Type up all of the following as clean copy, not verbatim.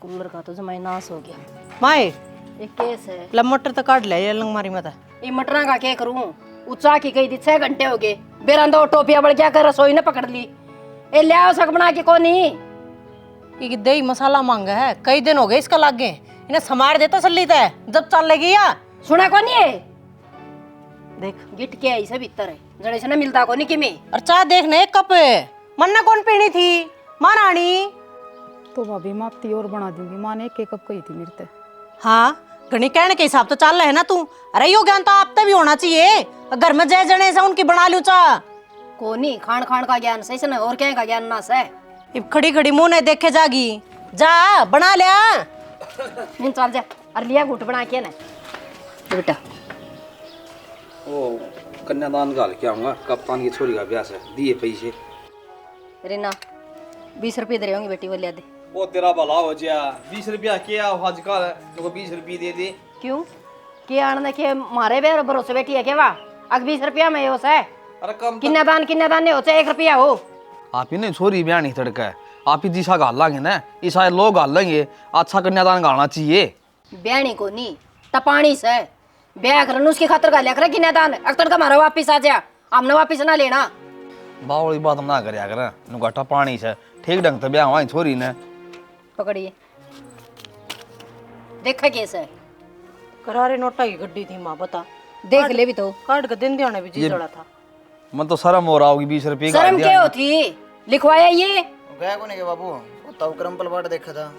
Cooler का तो जमाई नाश हो गया। माए एक केस है। ला मटर तो काट ले ये लंगमारी मत। ये मटरा का क्या करूं? उचा की गई थी 6 घंटे हो गए। बेरंदो टोपिया बढ़ क्या कर रसोई ने पकड़ ली। ए ले आओ सक बना के कोनी। ये दही मसाला मांगा है, कई दिन हो गए इसका लागे। इन्हें समार देता सल्ली तय जब चल लेगी या सुना कोनी है? देख गिट के आई सब इतर है। जड़े से ना मिलता कोनी कि में। और चाय देखने एक कप मन्ना कौन पीनी थी मां रानी? तो भाभी मापती और बना दूंगी। माँ ने एक कप कही थी मेरे से। हाँ घनी कहने के हिसाब तो चल रहे है ना तू। अरे यो ज्ञान तो आप तक भी होना चाहिए। घर में जय जने से उनकी बना लू चा कोनी खान खान का ज्ञान सही से ना और क्या का ज्ञान ना से। इब खड़ी खड़ी मुंह नहीं देखे जागी। जा बना लिया इन चल जा और लिया घुट बना के ना बेटा। ओ कन्यादान का क्या होगा? कप्तान की छोरी का ब्याह है, दिए पैसे। रीना 20 रुपये दे होंगे बेटी वो लिया दे। वो तेरा भला हो जा, 20 रुपया क्या आजकल तो 20 रुपये दे दे। क्यों के आने के मारे बे भरोसे बेटी है केवा अग 20 रुपया में होस है। अरे कम किन्नादान नहीं होते 1 रुपया हो। आप ही नहीं छोरी ब्याह नहीं तड़का है, आप ही दिशा गाल लेंगे ना, ईसा लोग गाल लेंगे। अच्छा कन्यादान गालना चाहिए। ब्याणी को नहीं तपानी से ब्याह करन उसकी खातर गालिया करे किन्नादान अक्तर का मारा वापिस आ जा। हमने वापिस ना लेना। बावड़ी बात ना करया कर, नुगाटा पानी से ठीक ढंग से ब्याह हुआ छोरी ने। पकड़िए देखा कैसे करारे नोटा की गड्डी थी माँ बता। देख ले भी तो काट के दिन दिहाने भी जी जोड़ा था। मन तो शर्म हो रहा होगी 20 रुपये शर्म क्या होती लिखवाया ये गया को नहीं के बाबू वो तब क्रम्पल बाट देखा था।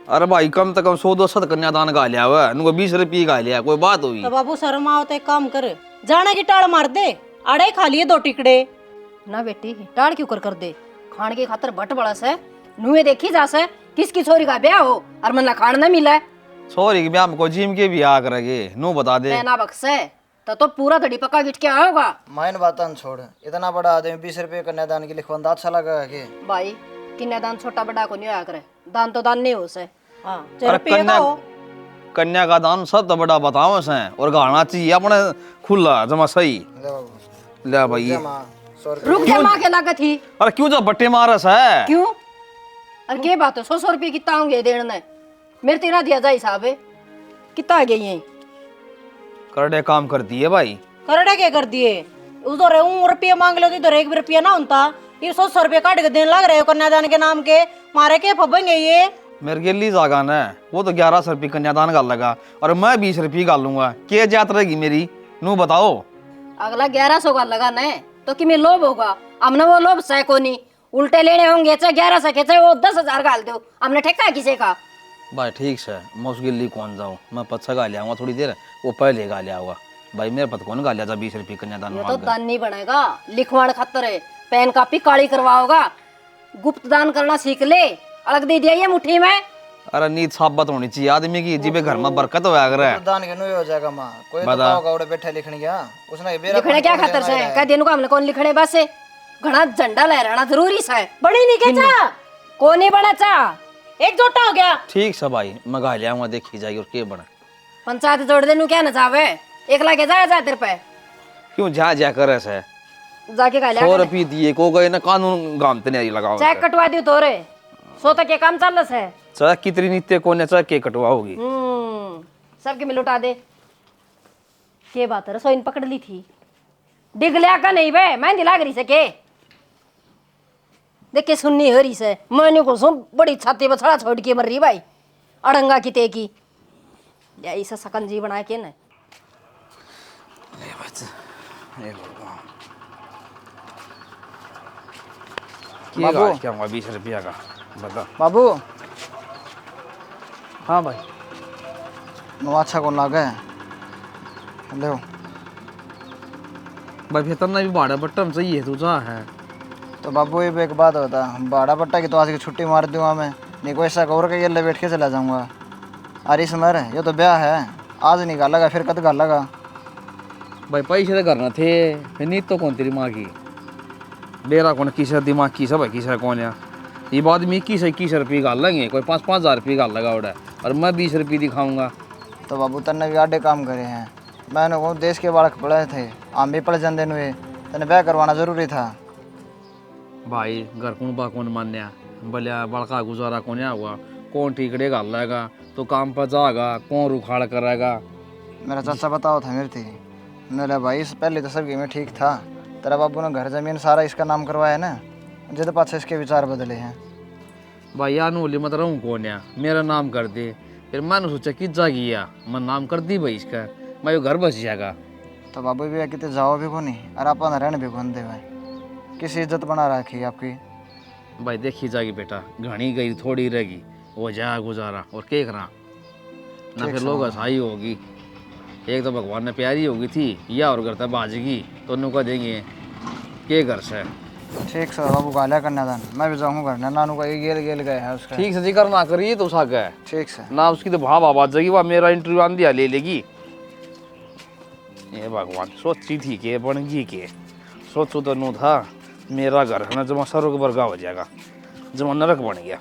अरे भाई कम से कम 100-200 कन्यादान गा लिया हुआ, नुको 20 रुपये गा लिया, कोई बात हुई? तो बाबू शर्म आओ तो एक काम कर जाना की टाड़ मार दे। आड़े खा लिए 2 टिकड़े ना बेटी टाड़ क्यों कर दे। खान के खातर बट बड़ा से नुए देखी जा से किसकी छोरी का ब्याह हो और मन खान ना मिला। छोरी के ब्याह में कोई जिम के भी आ करेंगे, नू बता दे। ना बक्से तो पूरा धड़ी पक्का गिट के आया होगा। मायन बातन छोड़, इतना बड़ा आदमी 20 रुपये कन्यादान के लिखवाना अच्छा लगा के भाई किन्यादान छोटा बड़ा को नहीं होया करे। दान तो दान नहीं हो से। हाँ अरे कन्या का दान सब तो बड़ा बताओ से और गाना चाहिए अपने खुला जमा सही। ले बाबू ले भाई ले माँ 100 रुपये रुक जा माँ के लागत थी। अरे क्यों जो बट्टे मारस है? क्यों अरे के बात है 100 रुपये कितना होंगे देने मेरे तेरा दिया जा हिसाब है कितना आ गई है। करड़े काम कर दिए भाई। करड़े के कर दिए उधर रुपये मांग लो तो इधर 1 रुपया ना होता। ये 100 रुपये काट के देने लग रहे हो कन्यादान के नाम के। मारे के फबेंगे ये मेरे गिल्ली जागा ना, वो तो 1100 रुपये कन्यादान गाल लगा और मैं 20 रुपये गालूंगा। क्या जात रहेगी मेरी? नू बताओ। अगला 1100 का लगा न तो कि मैं लोभ होगा। हमने वो लोभ सह को नहीं उल्टे लेने होंगे चाहे 1100 के चाहे वो 10,000 गाल दो। हमने ठेका किसे का भाई ठीक है मैं उस गिल्ली कौन जाऊँ, मैं पच्छा गा लिया थोड़ी देर, वो पहले गा लिया होगा। भाई मेरे पत कौन गा लिया था 20 रुपये कन्यादान ये तो मांग कर। दान नहीं बनेगा लिखवाण खातर है। पेन कापी काली करवाओगा गुप्त दान करना सीख ले। अलग दे दिया ये मुट्ठी में। अरे नीत साबत होनी चाहिए आदमी की, जिबे घर में बरकत होया करे। दान के नुए हो जाएगा माँ। कोई तो बता। पाओ गावड़े बैठे लिखने गया उसने बेरा लिखने क्या खातर से कह देनु को हमने कौन लिखने बस है। घना झंडा लहराना जरूरी है। बड़ी नहीं के चा कौन नहीं बना चा एकजुट हो गया। ठीक है भाई मैं गा लिया वहाँ देखी जाएगी और के बना। पंचायत जोड़ देनु क्या न जावे एक लाके जा तेरे पे क्यों जा जा करे से जाके गा 100 लिया रुपये दिए को गए ना कानून गामते नहीं लगाओ। चेक कटवा दियो तोरे 100 तक के काम चल रहा है। चाहे कितनी नित्य को ने चाहे के कटवा होगी। सबके में लुटा दे। के बात है रसोई पकड़ ली थी डिग लिया का नहीं बे मैं दिला गरी से के देख के सुननी हो रही से मैंने को सो बड़ी छाती पर छड़ा छोड़ के मर रही भाई अड़ंगा की ते की या ऐसा सकंजी बना के ना बाबू। क्या हुआ 20 रुपया का बता। बाबू हाँ भाई नुआ अच्छा कौन लागे ले भाई वेतन भी भाड़ा बट्टम चाहिए तू जा है। तो बाबू ये भी एक बात होता भाड़ा पट्टा की तो आज की छुट्टी मार दूंगा मैं नहीं कोई ऐसा कवर के ये बैठ के चला जाऊंगा। अरे समर ये तो ब्याह है आज नहीं गालेगा फिर कद गालेगा। भाई पैसे तो करना थे फिर नीत तो कौन तेरी माँ की बेरा कौन किसा दिमाग की सब है किसा कौन है ये बात में 21 रुपये गाल लेंगे कोई 5-5 हज़ार रुपये गाल लगा उड़ा और मैं 20 रुपये दिखाऊंगा। तो बाबू तन्ने भी आडे काम करे हैं। मैंने वो देश के बालक पढ़े थे आम भी पढ़ जाते हुए तने ब्याह करवाना जरूरी था। भाई घर कौन बा कौन मान्या भलिया बड़का गुजारा कौन हुआ कौन ठीकड़े गाल लेगा तो काम पर जाएगा, कौन रुखाड़ करेगा। मेरा चाचा बताओ था मेरे थी, मेरा भाई इस पहले तो सबकी में ठीक था, तेरा बाबू ने घर जमीन सारा इसका नाम करवाया ना, जिद पाछे इसके विचार बदले हैं। भाई अनूली मत रहूँ कौन या मेरा नाम कर दे। फिर मैंने सोचा कि जागिया मैं नाम कर दी भाई इसका, मैं यो घर बस जाएगा। तो बाबू भी कितने जाओ भी कोनी और अपन रहने भी कौन दे भाई, किसी इज्जत बना रखी आपकी। भाई देखी जाएगी बेटा, घनी गई थोड़ी रहेगी, वो जा गुजारा और के करा ना। फिर लोग हंसाई होगी, एक तो भगवान ने प्यारी होगी थी या और करता बाजगी तो नुका देंगे के घर से। ठीक सर बाबू गालिया करना था, मैं भी जाऊँगा घर, नानू का ये गेल गेल गए है उसका। ठीक से जिक्र ना करिए तो उसका है ठीक सर ना, उसकी तो भाव आवाज जाएगी, वह मेरा इंटरव्यू आन दिया ले लेगी। ये भगवान सोची थी कि बनगी के सोचो तो नू था मेरा घर है ना जमा स्वर्ग वर्गा हो जाएगा, जमा नरक बन गया।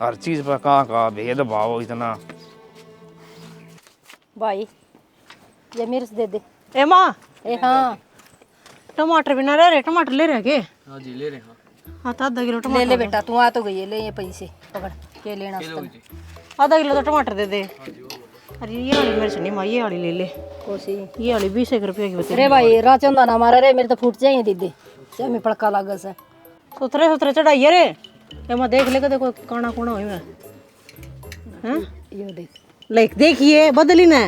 हर चीज पर कहाँ भेदभाव इतना। भाई ये मिर्च दे दे। ए माँ, ए हाँ टमाटर भी ना रह रहे, टमाटर ले रहे के? हाँ जी ले रहे हैं। हाँ तो आधा किलो ले टमाटर ले बेटा, तू आ तो गई है, ले ये पैसे पकड़ के लेना उसका। आधा किलो तो टमाटर दे दे। अरे ये वाली मिर्च नहीं माँ, ये वाली ले ले। कोसी ये वाली 20 रुपये की बता। अरे भाई राचंदा ना मारा रे, मेरे तो फूट जाएंगे दीदी से हमें पड़का लागस है। सुथरे सुथरे चढ़ाइए रे। ये मैं देख ले देखो काना कोना हुई मैं। हैं? ये देख लाइक देखिए बदली ना।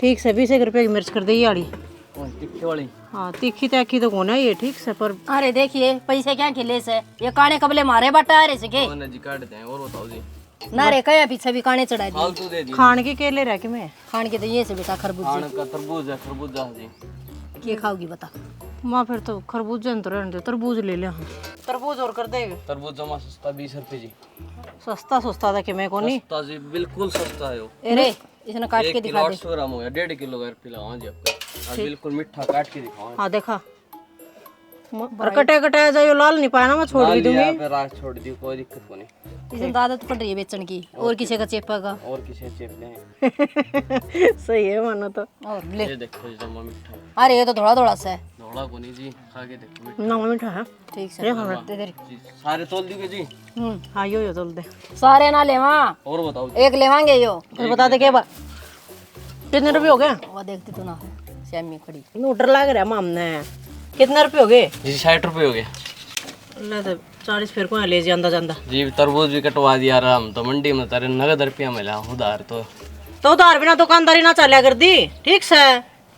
ठीक से 20 रुपये की मिर्च कर दे ये वाली। हाँ तीखी तीखी तो कौन है ये, ठीक से पर। अरे देखिए पैसे क्या खिले से, ये काने कबले मारे बटा रहे से के जी काट दें और बताओ जी। ना रे कया पीछे भी काने चढ़ा दिए। खान के केले रह के मैं खान के तो ये से बेटा खरबूजे का तरबूज है, खरबूजा जी। ये खाओगी बता। माँ फिर तो खरबूजे तो रहने दे, तरबूज ले ले। तरबूज और कर देगा। तरबूज जमा सस्ता 20 रुपये जी। सस्ता सस्ता था कि मैं को नहीं। सस्ता जी बिल्कुल सस्ता है वो। अरे इसने काट के दिखा दे। 800 ग्राम हो गया, 1.5 किलो का पिलाओ जी आपको। और बिल्कुल मीठा काट के दिखाओ। हाँ देखा और कटे कटे जाइयो लाल नहीं पाया ना, मैं छोड़ भी दूंगी। पे राख छोड़ दी, कोई दिक्कत को नहीं। इसमें तो आदत पड़ रही है बेचन की, और किसी का चेपेगा और किसी चेप ले। सही है मानो तो। और ले। ये देखो जी जमा मीठा है। अरे ये तो थोड़ा थोड़ा सा है। थोड़ा को नहीं जी, खा के देखो मीठा ना मीठा है। ठीक से दे दे। जी। सारे तोल दिए जी। हाँ यो तोल दे। सारे ना लेवा, और बताओ एक लेवांगे यो। फिर बता दे क्या कितने रुपये हो गए? वो देखती तो ना श्यामी खड़ी नोटर लग रहा है मामने। कितने रुपये हो गए? जी 60 रुपये हो गए। ले तो 40 फिर को ले जांदा जांदा। जी तरबूज भी कटवा दिया हम तो मंडी में, तारे नगद रुपया मिला उधार तो उधार बिना दुकानदारी ना चलिया कर दी। ठीक से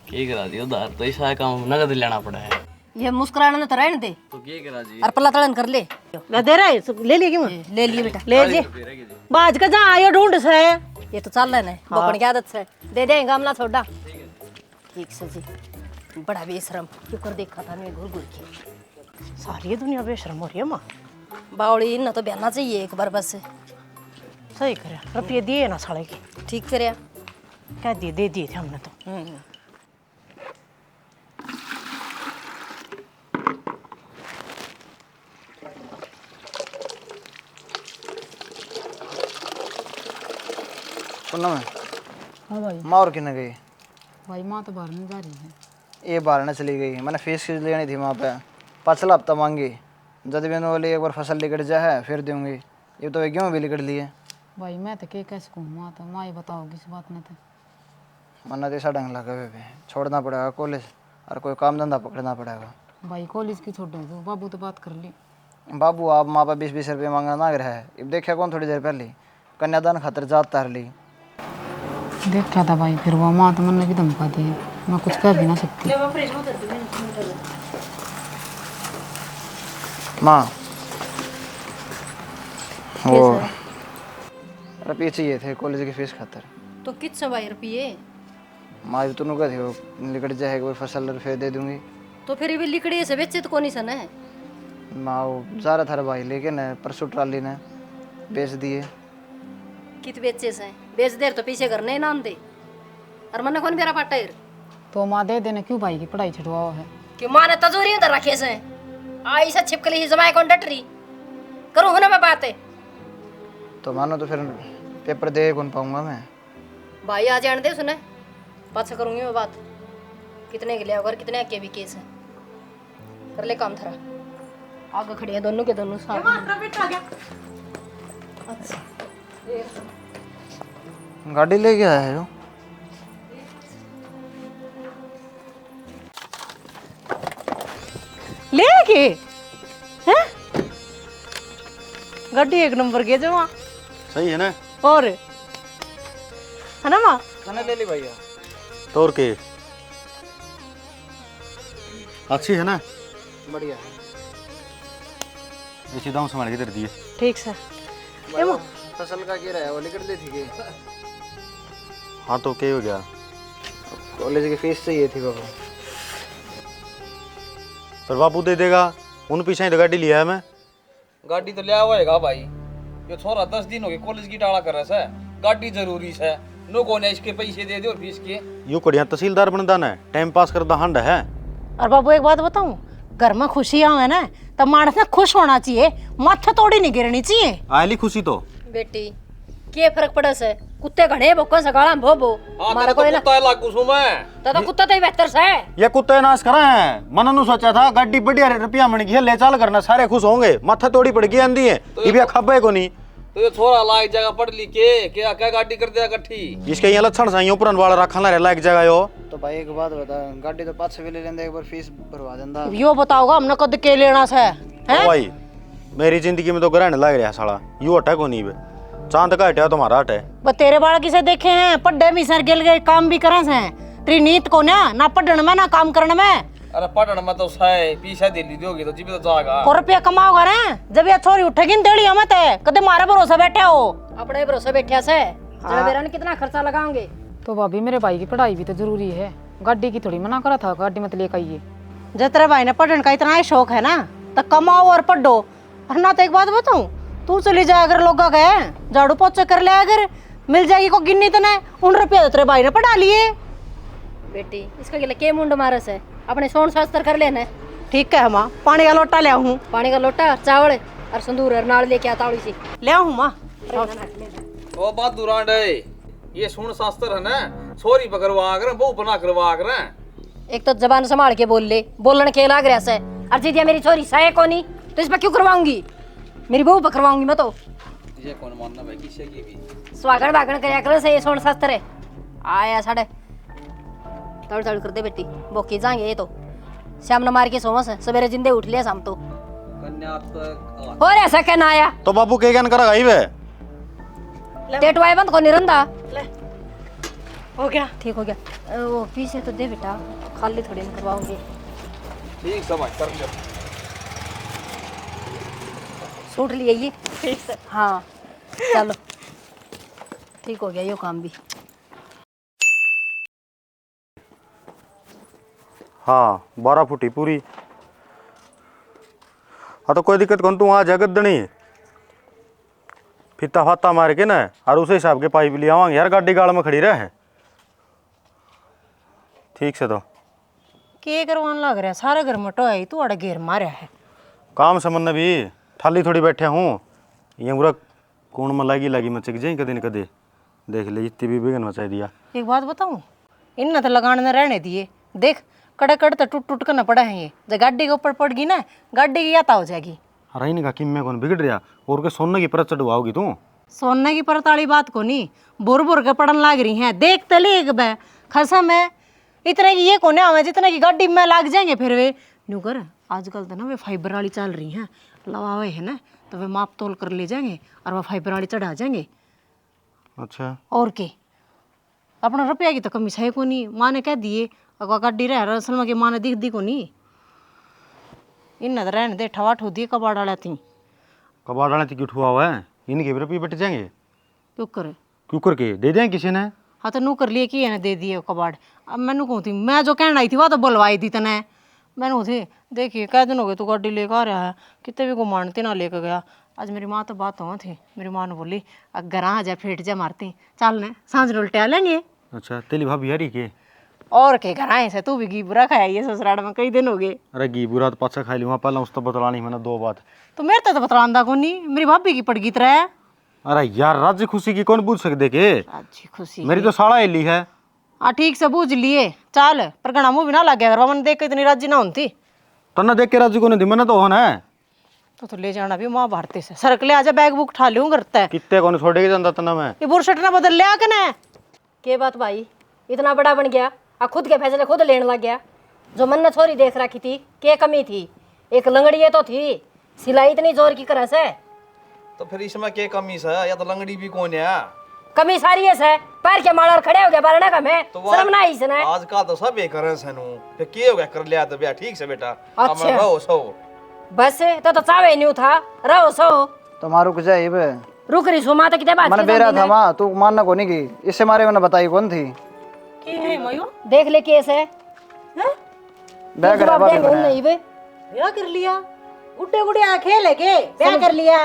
क्या करा दी उधार तो ऐसा काम नगद लेना पड़ा है। ये मुस्कुराने तो रहने दे तो क्या करा जी। और पल्ला तड़न कर ले। दे रहा है ले लिए कि मैं? ले लिए बेटा। ले जी बाज का जहाँ आयो ढूंढ से। ये तो चल रहा है बकड़ की आदत से दे दे गामला छोड़ा। ठीक से जी बड़ा बेशरम क्यों कर देखा था मैं घुर घुर के। सारी दुनिया बेशरम हो रही है माँ। बावड़ी न तो बहना चाहिए एक बार बस। सही करे रुपये दिए ना साले के। ठीक करे कह दिए दे दिए थे हमने तो। सुनना मैं हाँ भाई। माँ और किन्ने गई? भाई माँ तो बाहर नहीं जा रही है। ये बाहर न चली गई, मैंने फीस की लेनी थी वहाँ पे, पिछला हफ्ता मांगी, जब भी बोली एक बार फसल लिकट जाए फिर दूंगी, ये तो गेहूँ भी लिकट लिए। भाई मैं तो के कैसे कहूँ माँ, तो माँ ही बताओ किस बात में तो। मन्ना तो ऐसा ढंग लगा पे छोड़ना पड़ेगा कॉलेज और कोई काम धंधा पकड़ना पड़ेगा। भाई कॉलेज की छोड़ दो, बाबू तो बात कर ली। बाबू आप माँ पे 20-20 रुपये मांगना ना रहा है, अब देखा कौन थोड़ी देर पहले कन्यादान खातर जात तार ली। देखा था भाई, फिर वो माँ तो मन ने भी धमका दी, मैं कुछ कर भी ना सकती। माँ वो रुपये चाहिए थे कॉलेज की फीस खातर। तो कितना भाई रुपये? माँ भी तुनू का थे वो लिकट जाए कोई फसल फिर दे दूंगी। तो फिर भी लिकड़ी से बेचे तो कौन सन है? माँ वो जा रहा था भाई लेकिन परसों ट्राली ने बेच दिए। कित बेचे से बेच देर तो पीछे करने ही नाम दे और मन कौन मेरा पाटर तो माँ दे देने क्यों भाई की पढ़ाई छुड़वाओ है? कि माँ ने तजूरी उधर रखे से आई से छिपकली ही जमाए कौन डटरी करूँ ना मैं बातें। तो मानो तो फिर पेपर दे कौन पाऊंगा मैं? भाई आ जान दे सुने पाछा करूंगी मैं बात। कितने के लिए अगर कितने के भी केस है कर ले काम थरा। आगे खड़े हैं दोनों के दोनों साथ। बेटा आ गया। गाड़ी ले गया है जो। ले के हैं गड्डी एक नंबर के जमा सही है ना। और है ना माँ मैंने ले ली भैया। तोड़ के अच्छी है ना। बढ़िया है। ऐसी दाम संभाल के दे दिए। ठीक से भाई, फसल का क्या है वो निकल ली थी कि हाँ तो क्या हो गया। कॉलेज की फीस चाहिए थी बाबा। पर बापू दे देगा। उन पीछे ही तो गाड़ी लिया है मैं। गाड़ी तो लिया होएगा भाई। ये छोरा 10 दिन हो गए कॉलेज की टाला कर रहा है। गाड़ी जरूरी है। नो को ने इसके पैसे दे दे और फीस के। यू कड़िया तहसीलदार बनदा ना टाइम पास करदा हंड है। और बाबू एक बात बताऊं, घर में खुशियां है ना तब मानस ने खुश होना चाहिए, माथा तोड़ी नहीं गिरनी चाहिए। आयली खुशी तो बेटी के फर्क पड़े से कुत्ते घणे भोकन से गाला भोबो हमारा कोई ना कुत्ता लागू सु मैं। तो कुत्ता तो ही बेहतर से है। ये कुत्ते नाश करा है। मन नु सोचा था गाड़ी बढ़िया रुपया मन की ले चाल करना सारे खुश होंगे। माथा तोड़ी पड़ गई आंदी है ये भी खब्बे को नहीं। तो ये छोरा लायक जगह पढ़ ली के क्या क्या गाड़ी कर दिया इकट्ठी। इसके ये लक्षण सही ऊपर वाला रखा ना लायक जगह यो। तो भाई एक बात बता, गाड़ी तो 5 भी ले लेंदे, एक बार फीस भरवा देंदा। यो बताओगा हमने कद के लेना से हैं? भाई मेरी जिंदगी में तो ग्रहण लग रहा साला। यू हटा को नहीं बे चांद का हटा तुम्हारा हटे। वो तेरे बाल किसे देखे हैं, पढ़े में सर गिल गए काम भी करे से। तेरी नीत को ना पढ़ने में ना काम करने में। अरे पढ़ने में तो सही पीछा दे ली दोगे तो जीवित जाएगा। को रुपया कमाओगा रे जब ये छोरी उठेगी न तेड़ी मत है कदे मारे भरोसा बैठे हो। अपने भरोसे बैठा से जब बेरा ने कितना खर्चा लगाओगे। तो भाभी मेरे भाई की पढ़ाई भी तो जरूरी है। गाड़ी की थोड़ी मना करा था गाड़ी मत लेकर आइए। जब तेरे भाई ने पढ़ने का इतना ही शौक है ना तो कमाओ और पढ़ो। और ना तो एक बात बताऊं, तू चली जाए अगर लोग गए झाड़ू पोछा कर ले अगर मिल जाएगी को गिन्नी तो नहीं उन रुपया तो तेरे भाई ने पढ़ा लिए। बेटी इसका गिला के मुंड मारे से अपने सोन शास्त्र कर लेना। ठीक है माँ, पानी का लोटा ले आऊँ। पानी का लोटा चावल और संदूर और नाल लेके आता सी ले आऊँ माँ। वो बात दुरांड है। ये सुन शास्त्र है ना छोरी पकड़वा कर बहु बना करवा कर। एक तो जबान संभाल के बोल ले, बोलने के लाग रहा से। अर्जी दिया मेरी छोरी सहे को नहीं तो इस पर क्यों करवाऊंगी, मेरी बहू पर करवाऊंगी मैं तो। ये कौन मानना भाई किसे की भी स्वागण बागण करया करे से ये सोन शास्त्र है। आया साढ़े तड़ तड़ कर दे बेटी बोकी जाएंगे ये तो शाम न मार के सोमा से सवेरे जिंदे उठ लिया शाम तो कन्या तक हो ऐसा कहना आया तो बापू के ज्ञान करा गई वे। टेटवाए बंद को निरंदा हो गया ठीक हो गया। वो पीछे तो दे बेटा खाली थोड़ी न करवाओगे। ठीक समझ कर लिया। सूट लिए ये ठीक से हाँ चलो ठीक हो गया यो काम भी। हाँ 12 फुटी पूरी। हाँ तो कोई दिक्कत कौन तू आ जगत दनी फिता फाता मार के ना और उस हिसाब के पाइप ले आवांगे यार। गाड़ी गाड़ में खड़ी रहे ठीक से। तो के करवान लग रहा है सारा घर मटो है तू अड़ा घेर मारा है। काम समझ भी थाली थोड़ी बैठे हूँ ये पूरा कौन में लगी मचक जाए कदे न कदे देख ले इतनी भी बिगन मचा दिया। एक बात बताऊं, इन तो लगाने न रहने दिए। देख कड़े कड़े तो टूट टूट कर न पड़ा है ये। जब गाड़ी के ऊपर पड़ गई ना गाड़ी की याता हो जाएगी। अरे इनका किम्मे कौन बिगड़ रहा और के सोने की परत चढ़वाओगी तू। सोने की परत वाली बात को नहीं बुर बुर के पड़न लाग रही हैं। देख तो ले एक बै खसम है इतने की ये कोने आवे जितने की गाड़ी में लाग जाएंगे फिर वे न्यू कर। आजकल तो ना वे फाइबर वाली चल रही हैं लवावे है ना तो वे माप तोल कर ले जाएंगे और वह फाइबर वाली चढ़ा जाएंगे। अच्छा और के अपना रुपया की तो कमी है को नहीं। माँ ने कह दिए अगर गाड़ी रह असल में कि माँ ने दिख दी को नहीं इन तो रहने दे ठवा ठो दिए कबाड़ वाला थी। कबाड़ वाले क्यों ठुआ हुआ है इनके भी रुपये बट जाएंगे क्यों करे क्यों करके दे दें किसी ने। हाँ तो नू कर लिए कि ने दे दिए कबाड़। अब मैनू कहूँ थी मैं जो कहना आई थी वह तो बुलवाई थी तने। मैंने थे देखिए कै दिन हो गए तू गाड़ी लेकर आ रहा है कितने भी को मानते ना लेकर गया। आज मेरी माँ तो बात हुआ थी मेरी माँ ने बोली अगर आ जाए फेट जा मारती चल ने सांझ उल्टे आ लेंगे। अच्छा तेली भाभी यारी के और के घर आए से तू भी घी बुरा खाया ये ससुराल में कई दिन हो गए। अरे घी बुरा तो पाछा खा ली वहाँ पहले उस तो बतलानी मैंने 2 बात। तो मेरे तो बतलांदा को नहीं मेरी भाभी की पड़ गई तरह। अरे यार राज्य खुशी की कौन पूछ सकते के अच्छी खुशी मेरी तो साड़ा हिली है। हाँ ठीक से बूझ लिए चल पर घना मुँह भी ना लग गया अगर मैंने देख के इतनी राजी ना होती। तन्ना देख के राज्य को नहीं दी मैंने तो होना है तो ले जाना भी माँ भारती से सरक ले आजा बैग बुक उठा लूँ करता है कितने कौन छोड़े के जाता तना मैं ये बुरशट ना बदल लिया कने के बात भाई इतना बड़ा बन गया खुद के फैसले खुद लेने लग गया। जो मन ने छोरी देख रखी थी के कमी थी, एक लंगड़ी तो थी, सिलाई इतनी जोर की करस है। तो फिर इसमें क्या कमी है? या तो लंगड़ी भी कौन है? कमी सारी है से पैर के मार खड़े हो गए बारना का मैं तो शर्म ना आई इसने। आजकल तो सब एक करे सनु फिर के हो गया कर लिया तो ब्याह ठीक से बेटा। अब अच्छा। रहो सो बस तो चावे नहीं था रहो सो तुम्हारू कुछ है बे रुक रही सुमा तो कितने बात मैंने की बेरा तुमने? था माँ तू मानना को नहीं की इससे मारे मैंने बताई कौन थी की है मयो देख ले केस है बैग जवाब रहा देंगे नहीं बे क्या कर लिया गुड्डे गुड़िया खेल है के क्या कर लिया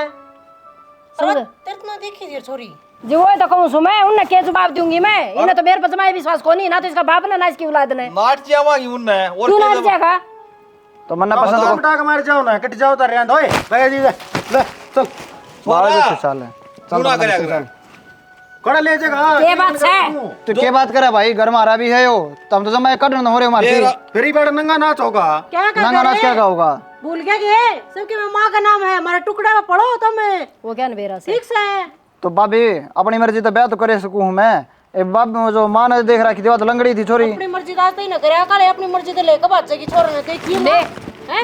समझ तेरे ना देखी जी छोरी जी वो तो कहूँ मैं उन्हें क्या जवाब दूंगी मैं इन्हें तो मेरे पर जमाए विश्वास को नहीं ना तो इसका बाप ना इसकी औलाद ने नाट जावांगी उनने और तू नाट जाएगा तो मन्ना पसंद को बटा के मार जाओ ना कट जाओ तर ओए बैग जी ले चल बारह से साल है तू ना करेगा कड़ा ले जाएगा ये बात है तो क्या बात करा भाई घर मारा भी है यो तब तो जमा कट न हो रहे मारती फिर ही बेटा नंगा नाच होगा। क्या कर नंगा नाच क्या होगा भूल गया कि सबके में माँ का नाम है हमारा टुकड़ा में पढ़ो तो मैं वो क्या नवेरा से ठीक से तो भाभी अपनी मर्जी तो ब्याह तो करे सकूं मैं ए बाप जो माँ ने देख रखी थी वो तो लंगड़ी थी छोरी अपनी मर्जी का ही ना करे काले अपनी मर्जी तो लेकर बात की छोरा ने देखी ले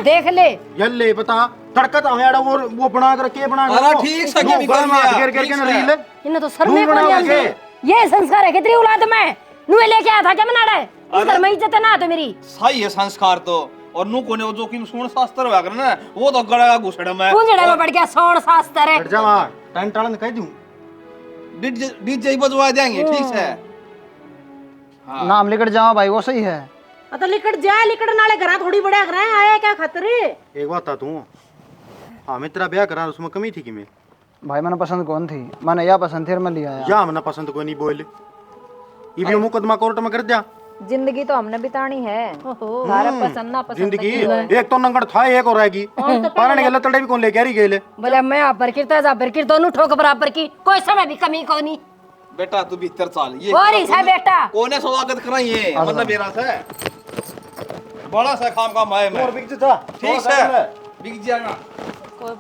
देख ले ये ले बता तड़का तो हमें वो बना कर के बना अरे ठीक से क्या निकाल लिया गिर गिर के ना रील इन्हें तो सर में बना कौन के। ये संस्कार है कितनी औलाद में नुए लेके आया था क्या मना रहा है इस घर में इज्जत है ना तो मेरी सही है संस्कार तो और नु कोने जो कि सुन शास्त्र हुआ करे ना वो तो गड़ा घुसड़ा में कुंजड़े में पड़ गया सोन शास्त्र है हट जा मार टाइम टालन कह दूं डीजे बजवा देंगे ठीक से। नाम लिखट जाओ भाई वो सही है अतः लिकट जाए लिकट नाले घर थोड़ी बड़े घर आया क्या खातर एक बात था तू हाँ मैं तेरा ब्याह करा उसमें कमी थी कि मैं भाई मैंने पसंद कौन थी मैंने या पसंद थी और मैं लिया आया या हमने पसंद को नहीं बोल ये भी मुकदमा कोर्ट में कर दिया जिंदगी तो हमने बितानी है सारा पसंद ना पसंद जिंदगी एक तो नंगड़ था एक और रहेगी पारण के लतड़े भी कौन लेके आ रही गेले बोले मैं आप पर किरता जा पर किर दोनों ठोक बराबर की कोई समय भी कमी को नहीं बेटा तू भीतर चल ये और ही है बेटा कोने स्वागत कराइए मतलब मेरा से बड़ा सा काम है मैं और बिक जा ठीक से बिक जाएगा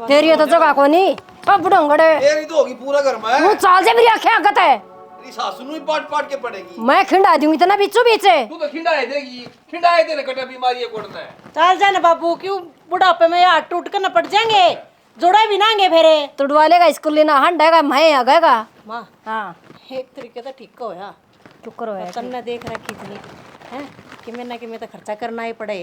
तेरी तो जगह को नहीं अब बुढ़ंगड़े तेरी तो होगी पूरा घर में वो चाल से मेरी आंखें आगत है तेरी सासू नु पाट पाट के पड़ेगी मैं खिंडा दूंगी इतना बीचों बीचे तू तो खिंडाए देगी खिंडाए देने कटा बीमारी है कोड़ने चल जाए ना बाबू क्यों बुढ़ापे में यार टूट कर न पड़ जाएंगे जोड़ा भी नांगे फेरे तुड़वा लेगा स्कूल लेना हंडेगा मैं आ गएगा माँ हाँ एक तरीके तो ठीक हो या चुप करो यार कन्ना देख रखी थी हैं कि मैं तो खर्चा करना ही पड़े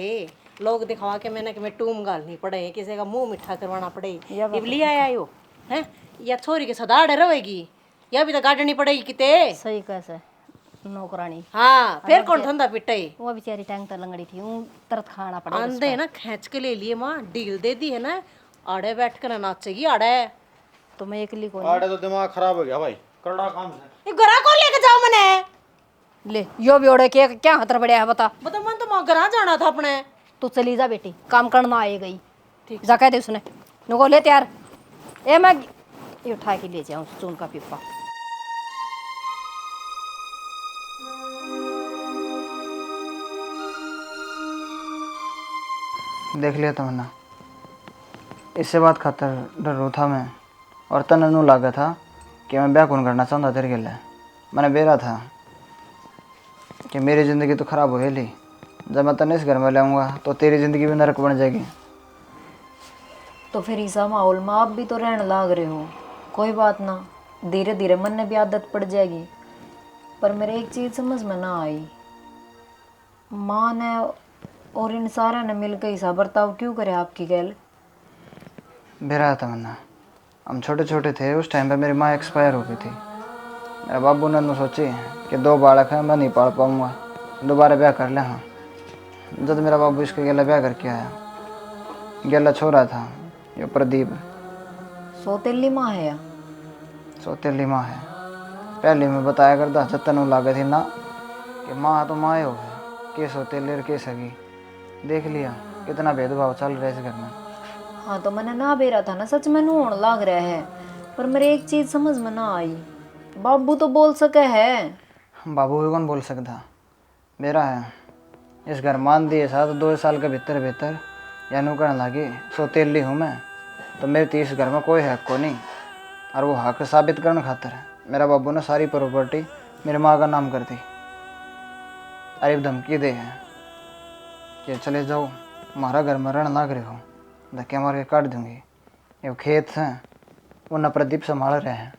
लोग दिखावा के मैंने कि मैं टूम गालनी पड़े किसी का मुंह मीठा करवाना पड़े इबली आया यो हैं या छोरी के सदा डर रहेगी या भी तो गाड़नी पड़ेगी किते सही कैसे नौकरानी हाँ फिर कौन ठंडा पिटाई वो बेचारी टैंक तर लंगड़ी थी ऊं तरत खाना पड़ेगा आंधे ना खींच के ले लिए माँ डील दे दी है ना आड़े बैठ कर नाचेगी आड़े तो मैं अकेली को आड़े तो दिमाग खराब हो गया भाई कड़ा काम से ये घरा कौन लेके जाओ मने ले यो भी ओढ़े के क्या खतर बढ़िया है बता बता मन तो माँ घरा जाना था अपने तू चली जा बेटी काम करना आए गई ठीक जा कह दे उसने नुको ले तैयार ए मैं ये उठा के ले जाऊं चून का पिप्पा देख लिया तुमने इससे बात खातर डर रो था मैं और तनु लागा था कि मैं ब्याह कौन करना चाहता तेरे के लिए मैंने बेरा था कि मेरी ज़िंदगी तो ख़राब हो ली जब मैं तने इस घर में लाऊंगा तो तेरी ज़िंदगी भी नरक बन जाएगी तो फिर ईसा माहौल में आप भी तो रहने लाग रहे हो कोई बात ना धीरे धीरे मन ने भी आदत पड़ जाएगी पर मेरे एक चीज़ समझ में ना आई माँ ने और इन सारा ने मिलकर ऐसा बर्ताव क्यों करे आपकी गैल बेरा था मन्ना हम छोटे छोटे थे उस टाइम पे मेरी माँ एक्सपायर हो गई थी मेरा बाबू ने सोची कि 2 बालक हैं मैं नहीं पाल पाऊँगा दोबारा ब्याह कर ले हाँ जब मेरा बाबू इसके गेला ब्याह करके आया गेला छोरा था ये प्रदीप सौतेली माँ है या सौतेली माँ है पहले मैं बताया करता जतन लागे थी ना कि माँ तो माँ हो है के सौतेली और के सगी देख लिया कितना भेदभाव चल रहा है इस घर में हाँ तो मैंने ना बेरा था ना सच में नूण लाग रहा है पर मेरे एक चीज़ समझ में ना आई बाबू तो बोल सके है बाबू भी कौन बोल सकता मेरा है इस घर मान दिए साथ 2 साल के भीतर भीतर या नू करने लगी सौतेली हूँ मैं तो मेरे तो इस घर में कोई हक को नहीं। और वो हक साबित करने खातर मेरा बाबू ने सारी प्रॉपर्टी मेरे माँ का नाम कर दी। अरे धमकी दे है कि चले जाओ, हमारा घर में रहना लाग रहे हो, धक्के मार के काट दूंगी। ये खेत हैं वो न प्रदीप संभाल रहे हैं,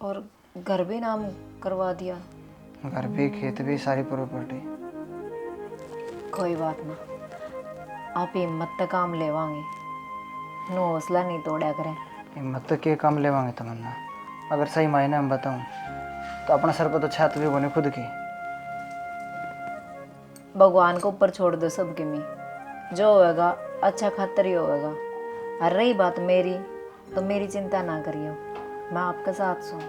और घर भी नाम करवा दिया। घर भी खेत भी सारी प्रॉपर्टी। कोई बात ना, आप हिम्मत तक काम लेवांगे, नो हौसला नहीं तोड़ा करें। हिम्मत तो के काम लेवांगे तमन्ना, अगर सही मायने में बताऊं तो अपना सर पर तो छत भी होने खुद की। भगवान को ऊपर छोड़ दो सबके में, जो होएगा अच्छा खातर ही होएगा। और रही बात मेरी, तो मेरी चिंता ना करियो, मैं आपके साथ हूँ।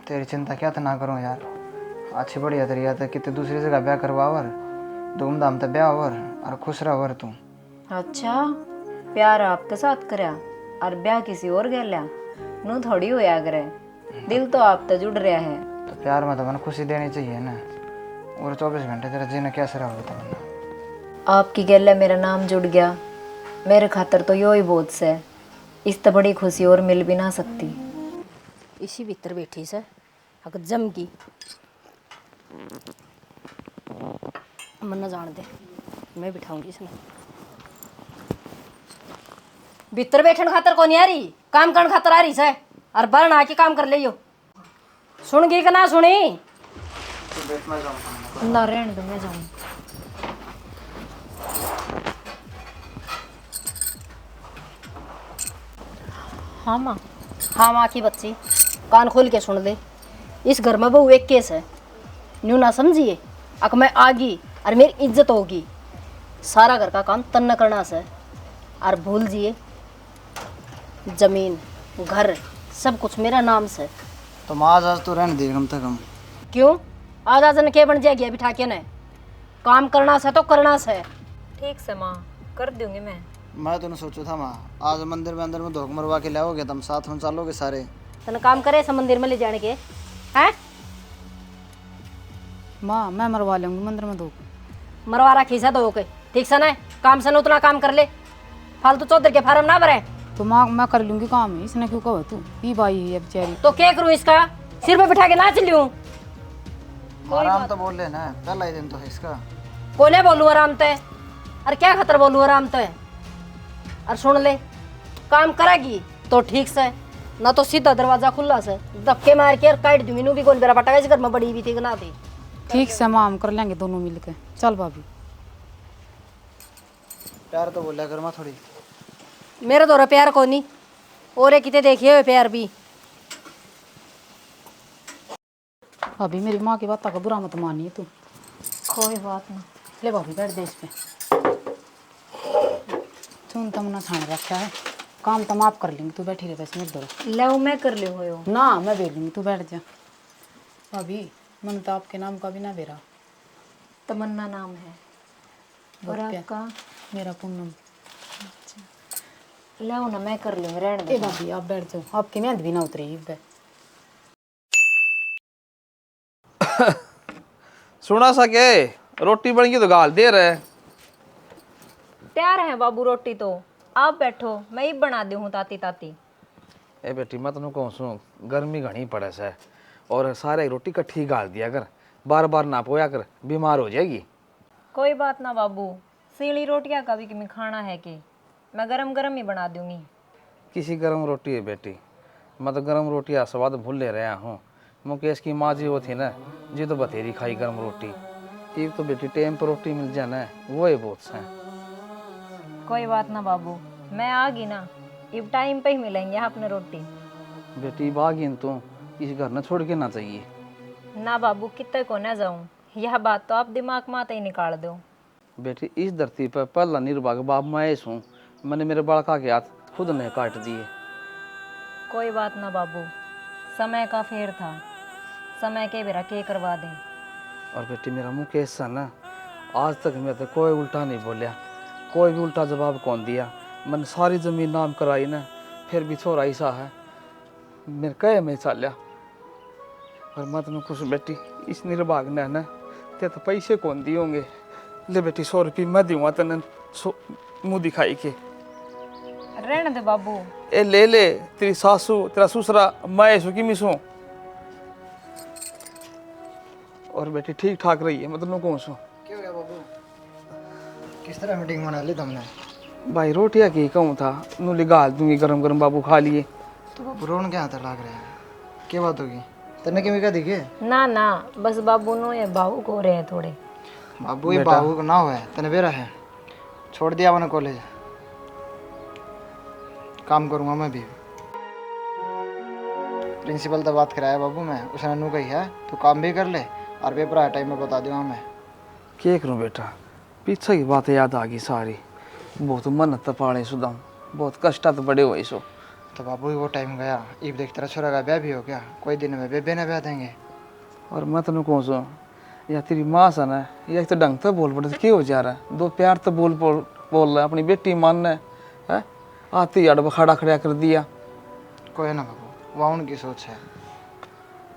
तेरी चिंता क्या तो ना करूं यार, अच्छी बढ़िया तरीका था कि दूसरी जगह ब्याह करवावर, धूमधाम तो ब्याह होवर और खुश रहवर तू। अच्छा, प्यार आपके साथ करया और ब्याह किसी और गया नू थोड़ी होया करे, दिल तो आप तो जुड़ रहा है। तो प्यार में तो मन खुशी देनी चाहिए ना, और 24 घंटे तेरा जीना कैसे रहा होता है। आपकी गले मेरा नाम जुड़ गया, मेरे खातर तो यो ही बहुत से, इस तो बड़ी खुशी और मिल भी ना सकती। इसी भीतर बैठी से अगर जम की मन न जान दे, मैं बिठाऊंगी इसमें। भीतर बैठन खातर कौन आ रही, काम करने खातर आ रही से, और बाहर ना के काम कर लियो। सुन गई कि ना सुनी? ना रहने दो, मैं जाऊँ। हाँ माँ, हाँ माँ की बच्ची, कान खोल के सुन ले। इस घर में बहू एक केस है, न्यू ना समझिए। अक मैं आगी और मेरी इज्जत होगी। सारा घर का काम तन न करना से, और भूल जिए जमीन घर सब कुछ मेरा नाम से। तो माँ आज तो रहने दे कम से कम। क्यों? आज आज न के बन जाएगी बिठा के ने, काम करना से तो करना से। ठीक से माँ, कर दूंगी मैं तो सोचो था माँ, आज मंदिर में अंदर में धोख मरवा के लाओगे, तुम साथ में चलोगे सारे। तन काम करे ऐसा मंदिर में ले जाने के हैं? माँ मैं मरवा लूँगी मंदिर में धोख। मरवा रखी से दो के, ठीक से ना काम से न उतना काम कर ले, फालतू चौधर के फार्म ना भरे। तो माँ मैं कर लूँगी काम, इसने क्यों कहो तू, ई बाई है बेचारी। तो क्या करूँ इसका, सिर पे बिठा के नाच लूँ? आराम तो बोल लेना, पहला ही दिन तो है इसका। कोने बोलूँ आराम ते, और क्या खतर बोलूँ आराम ते? और सुन ले, काम करेगी तो ठीक से, ना तो सीधा दरवाजा खुला से धक्के मार के काट दूंगी। नू भी कौन बेरा पटा इस घर में बड़ी भी थी ना थी। ठीक से माँ, हम कर लेंगे दोनों मिल के। चल भाभी। प्यार तो बोलिया कर माँ थोड़ी। मेरे तो प्यार को नहीं, और कितने देखे हुए प्यार भी। भाभी मेरी माँ की बात का बुरा मत मानिए तू। कोई बात ना। ले भाभी बैठ दे इस पे। चुन तमना छान रखा है, काम तम आप कर लेंगे, तू बैठी रहे बस मेरे दो। लो मैं कर ली हो ना मैं बेच लूँगी, तू बैठ जा। भाभी मन तो आपके नाम का भी ना बेरा। तमन्ना नाम है, और बहुत प्यार। आपका? मेरा पूनम। लो ना, मैं कर लूँगी, रहने ए दो। भाभी आप बैठ जाओ, आपकी मेहंद भी ना उतरेगी इस पे। सुना सके रोटी बन गई तो गाल दे रहे। तैयार है बाबू रोटी तो, आप बैठो, मैं ही बना दी हूँ ताती ताती। ए बेटी मैं तेन कहूँ सुनो, गर्मी घनी पड़े से, और सारे रोटी कट्ठी गाल दिया कर, बार बार ना पोया कर, बीमार हो जाएगी। कोई बात ना बाबू, सीली रोटियाँ का भी कि खाना है कि मैं गरम गरम ही बना दूंगी। किसी गर्म रोटी है बेटी, मैं तो गर्म रोटी का स्वाद भूल ले रहा हूँ। मुकेश की माँ जी वो थी ना, जी तो बथेरी खाई गर्म रोटी। एक तो बेटी टेम पर रोटी मिल जाए ना, वो ही बहुत सा है। कोई बात ना बाबू, मैं आ गई ना, इब टाइम पे ही मिलेंगे आपने रोटी। बेटी बागिन तो इस घर न छोड़ के ना चाहिए। ना बाबू, कितने को ना जाऊँ, यह बात तो आप दिमाग में आते ही निकाल दो। बेटी इस धरती पर पहला निर्भाग बाप मैं हूँ, मैंने मेरे बड़का के हाथ खुद ने काट दिए। कोई बात ना बाबू, समय का फेर था, समय के बेरा के करवा दे। और बेटी मेरा मुकेश सा ना, आज तक मैं तो कोई उल्टा नहीं बोलिया, कोई भी उल्टा जवाब कौन दिया। मैंने सारी जमीन नाम कराई ना, फिर भी छोरा ऐसा है मेरे कहे में चालिया। और मत में कुछ बेटी इस निर्भाग ने ना, ते तो पैसे कौन दिए होंगे। ले बेटी 100 रुपये मैं दूंगा तेन मुँह दिखाई के। रहने दे बाबू। ए ले ले, तेरी सासू तेरा ससुरा मैं ऐसो की मिसू। और बेटी ठीक ठाक रही है, मतलब कौन सो क्या हो गया बाबू? किस तरह मीटिंग बना ली तुमने? भाई रोटियां की कहूँ था, नूली गाल दूंगी गरम गरम, बाबू खा लिए। तो बाबू रोन क्या आता लग रहा है? क्या बात होगी? तेने क्या कहा दिखे? ना ना, बस बाबू नो ये भावुक हो रहे हैं थोड़े। बाबू ये बाबू ना हुआ है, तेने बेरा है छोड़ दिया मैंने कॉलेज, काम करूंगा मैं भी। प्रिंसिपल तो बात कराया बाबू मैं, उसने नू कही है तू काम भी कर ले और पेपर आए टाइम में बता दूंगा मैं। क्या करूँ बेटा, पीछे की बातें याद आ गई सारी। बहुत मन तो पाले सुदाम, बहुत कष्ट तो बड़े हुए सो। तो बाबू वो टाइम गया, ईब देख तेरा छोरा का ब्याह भी हो गया, कोई दिन में बेबे ने ब्याह देंगे। और मैं तेन कौन सो या तेरी माँ सा ना, या एक तो ढंग तो बोल पड़े, क्या हो जा रहा है? दो प्यार तो बोल रहा है, अपनी बेटी मान है आती अड़ खड़ा खड़ा कर दिया। कोई ना बाबू, वह उनकी सोच है।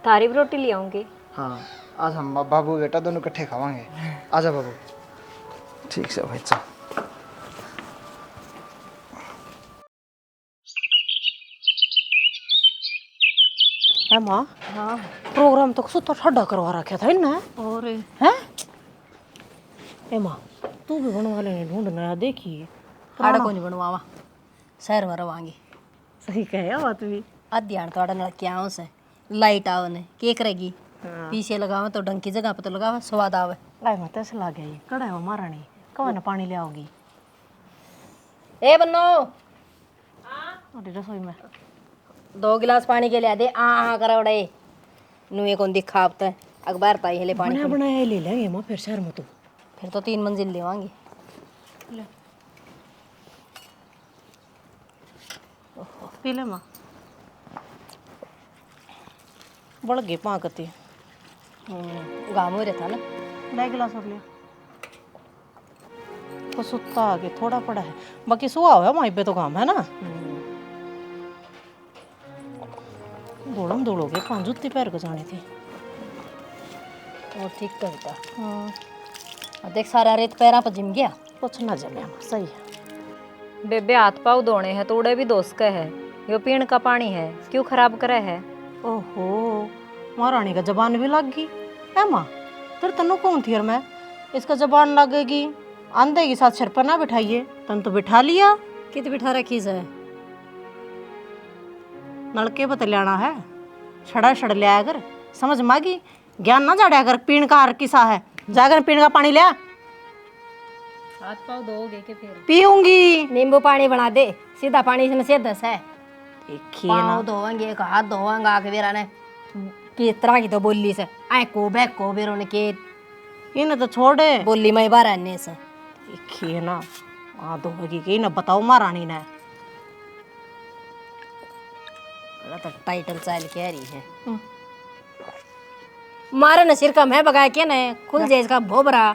थारी भी रोटी ले आऊंगी। हाँ आज हम बाबू बेटा दोनों इकट्ठे खावांगे। आजा बाबू। ठीक से भाई, चल। है माँ? हाँ, प्रोग्राम तो सुतो ठंडा करवा रखा था इन्हें। और हैं? ए माँ, तू भी बनवा लेने ढूंढना है, देखिए आड़ा को नहीं बनवावा, शहर में रवांगी। सही कहे बात भी। अध्यान तो आड़ा लड़कियां से लाइट आवे ने के करेगी, पीछे लगावे तो डंकी जगह पे तो लगावे, स्वाद आवे। लाई मत ऐसे लागे, ये कड़ा है वो महारानी, कहाँ ना पानी ले आओगी? ए बन्नो, अरे रसोई में 2 गिलास पानी के लिए दे। आ करा उड़े नुए कौन दिखा अब तक अखबार ताई हेले पानी बनाया बनाया ले लेंगे माँ, फिर शहर में तो। फिर तो 3 मंजिल लेवांगे। पी ले माँ, बढ़ गए पाकती। गाम हो रहा था ना। ढाई गिलास और लिया तो सुत्ता आगे थोड़ा पड़ा है, बाकी सुहा हुआ वहीं पे तो काम है ना। दौड़ोगे 5 जूती पैर को जानी थी। और ठीक करता। हाँ, और देख सारा रेत पैरा पर जिम गया। कुछ ना जमे माँ, सही है। बेबे हाथ पाव धोने हैं तो उड़े भी दोस्त का है, यो पीण का पानी है, क्यों खराब करे है? ओहो, महारानी का जबान भी लग गई है माँ। तेरे तनु कौन थी? और मैं इसका जबान लगेगी, आंधे के साथ सिर पर ना बिठाइए, तन तो बिठा लिया। कित बिठा रखी से? नलके बतलाना है, छड़ा छड़ लिया कर, समझ मागी ज्ञान ना जाड़ा कर। पीण का हर किसा है, जाकर पीण का पानी लिया। हाथ पाव धोगे के फिर? पीऊंगी। नींबू पानी बना दे, सीधा पानी इसमें से 10 है। देखिए ना, पाँव धोवेंगे, एक हाथ धोवेंगे, आके बेरा ने किस तरह की तो बोली से आए को बेरो ने के इन्हें तो छोड़े बोली मैं बार आने से। देखिए ना, आ धोगी की ना बताओ महारानी ने। तो टाइटल चाल कह रही है मारे न सिर कम है बगाए के न खुल जाए इसका भोबरा।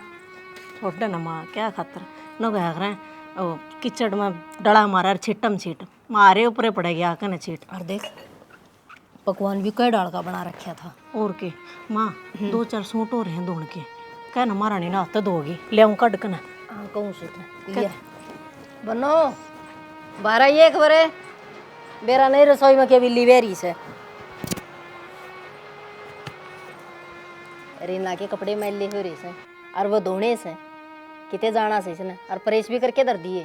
छोटे ना माँ, क्या खातर न गया करें ओ किचड़ में डला मारा छिटम छीट मारे ऊपरे पड़े गया कने छीट। और देख पकवान भी कई डाल का बना रखा था। और के माँ 2-4 सूट और हैं धोने के, कह ना महारानी ना हाथ धोगी ले आऊँ कट कना। हाँ कहूँ सूत्र बनो 12-1 बरे बेरा नहीं रसोई में के बिल्ली बेरी से रीना के कपड़े मैले हो रहे से और वो धोने से किते जाना से इसने और प्रेस भी करके दर दिए।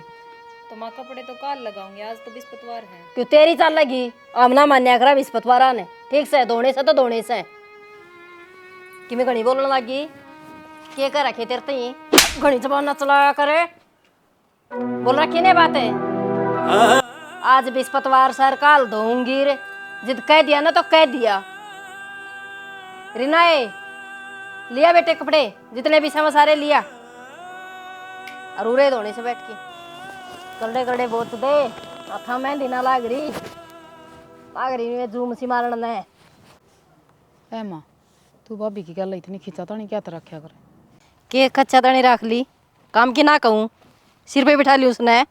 तो माँ कपड़े तो काल लगाऊंगी, आज तो बृहस्पतिवार है। क्यों तेरी चाल लगी अब ना मान्या करा बृहस्पतिवार ने ठीक से धोने से तो धोने से कि मैं घनी बोलने लगी के कर रखे तेरे ही घनी जबान न चलाया करे बोल रखी ने बात है। आज बृहस्पतिवार सर काल धोऊंगी रे जिद कह दिया ना तो कह दिया। रिनाए लिया बेटे कपड़े जितने भी समय सारे लिया और उरे धोने से बैठ के करड़े करड़े बोत दे अथा में दिना लाग रही में जूम सी मारण ने। ए माँ, तू भाभी की गल इतनी खिंचा तो नहीं क्या तो रखा कर? के कच्चा तनी रख ली काम की ना कहूँ सिर पे बिठा ली उसने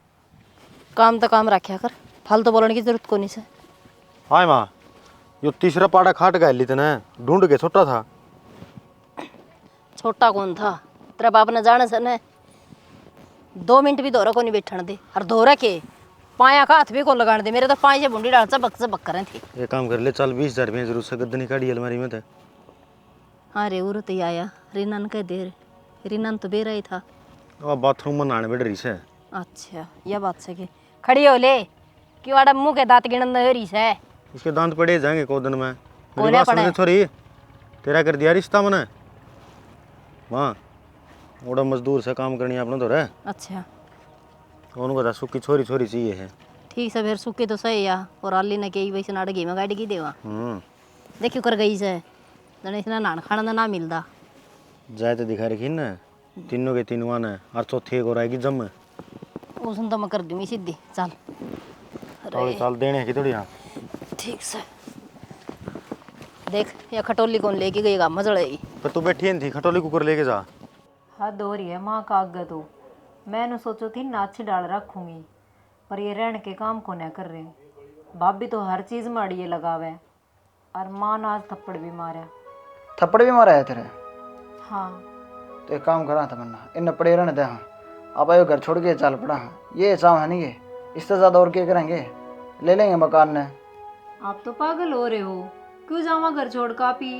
काम तो काम रखा कर फालतू बोलने की जरूरत को नहीं से। हाय माँ, यो तीसरा पाड़ा खाट गया ली तने ढूंढ के छोटा था। छोटा कौन था तेरा बाप ने जाने से ने 2 मिनट भी दोरा को नहीं बैठने दे और दोरा के पाया का हाथ भी को लगाने दे, मेरे तो पाए से बुंडी डाल चबक चबक कर रहे थे। ये काम कर ले, चल 20,000 रुपये जरूर से गद्दे निकाली अलमारी में। तो अरे उरत ही आया रिनन कह दे, रिनन तो बेरा ही था। अब बाथरूम में नहाने बैठ रही से। अच्छा यह बात से कि खड़ी हो ले क्यों आड़ा मुंह के दांत गिनन हो रही है। उसके दांत पड़े जाएंगे को दिन में। मेरी बोले बात पड़े। समझे छोरी, तेरा कर दिया रिश्ता मैंने वहाँ ओड़ा मजदूर से काम करनी अपने तो रहे। अच्छा उनको बता सुखी छोरी छोरी चाहिए है। ठीक है फिर सुखे तो सही या और आली ने कही वैसे नाड़ घी में गाड़ी की देवा देखियो कर गई से जने इसने नान खाना ना मिलता। जाए तो दिखा रखी ना, तीनों के तीनों आना और चौथे को रहेगी जम। उसने तो मैं कर दूंगी सीधी चल। थोड़ी साल देने की थोड़ी। हाँ ठीक से देख ये खटोली कौन लेके गईगा मजड़ेगी। पर तू बैठी नहीं थी, खटोली कुकर लेके जा। हद हो रही है माँ का आगे तो। मैंने सोचो थी नाच डाल रखूंगी, पर ये रहने के काम को न कर रहे। भाभी तो हर चीज़ माड़ी ये लगावे, और माँ ने आज थप्पड़ भी मारा। थप्पड़ भी मारा है तेरे? हाँ तो एक काम करा तमन्ना, इन पड़े रहने दे। हाँ आप आयो घर छोड़ के चल पड़ा। हाँ ये चाव है नहीं, ये इससे ज़्यादा और क्या करेंगे, ले लेंगे मकान ने। आप तो पागल हो रहे हो, क्यों जावा घर छोड़ कापी।